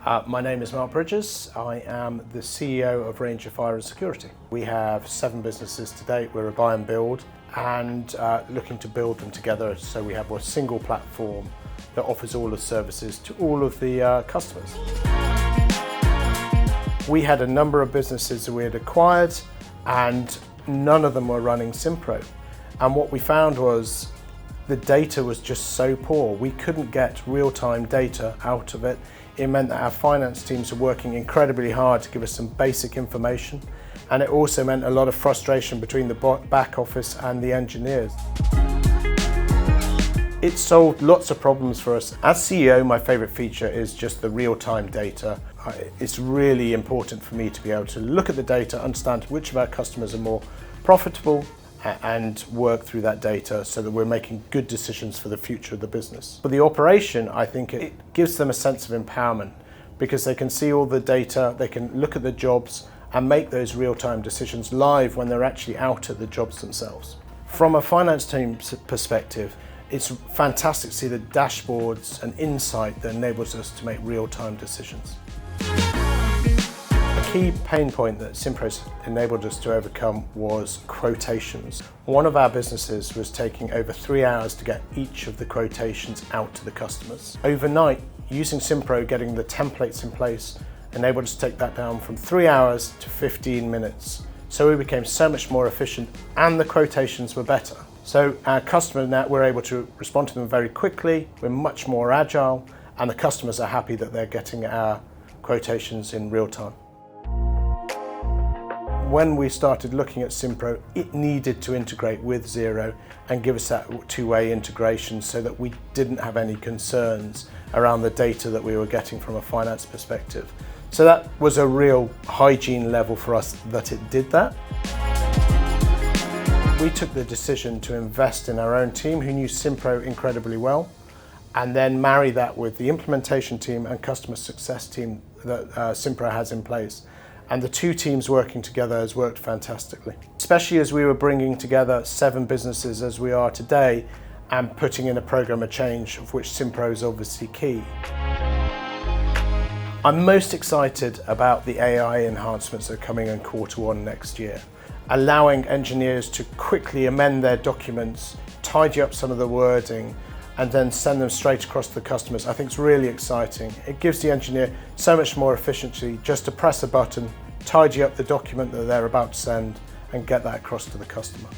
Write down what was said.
My name is Mark Bridges. I am the CEO of Ranger Fire and Security. We have 7 businesses to date. We're a buy and build and looking to build them together so we have a single platform that offers all the services to all of the customers. We had a number of businesses that we had acquired and none of them were running Simpro. And what we found was the data was just so poor. We couldn't get real-time data out of it. It meant that our finance teams were working incredibly hard to give us some basic information, and it also meant a lot of frustration between the back office and the engineers. It solved lots of problems for us. As CEO, my favourite feature is just the real-time data. It's really important for me to be able to look at the data, understand which of our customers are more profitable, and work through that data so that we're making good decisions for the future of the business. For the operation, I think it gives them a sense of empowerment because they can see all the data, they can look at the jobs and make those real-time decisions live when they're actually out at the jobs themselves. From a finance team's perspective, it's fantastic to see the dashboards and insight that enables us to make real-time decisions. A key pain point that Simpro's enabled us to overcome was quotations. One of our businesses was taking over 3 hours to get each of the quotations out to the customers. Overnight, using Simpro, getting the templates in place, enabled us to take that down from 3 hours to 15 minutes. So we became so much more efficient and the quotations were better. So our customers now, we're able to respond to them very quickly, we're much more agile, and the customers are happy that they're getting our quotations in real time. When we started looking at Simpro, it needed to integrate with Xero and give us that two-way integration so that we didn't have any concerns around the data that we were getting from a finance perspective. So that was a real hygiene level for us that it did that. We took the decision to invest in our own team who knew Simpro incredibly well, and then marry that with the implementation team and customer success team that Simpro has in place. And the 2 teams working together has worked fantastically. Especially as we were bringing together 7 businesses as we are today and putting in a program of change, of which Simpro is obviously key. I'm most excited about the AI enhancements that are coming in Q1 next year, allowing engineers to quickly amend their documents, tidy up some of the wording, and then send them straight across to the customers. I think it's really exciting. It gives the engineer so much more efficiency just to press a button, tidy up the document that they're about to send, and get that across to the customer.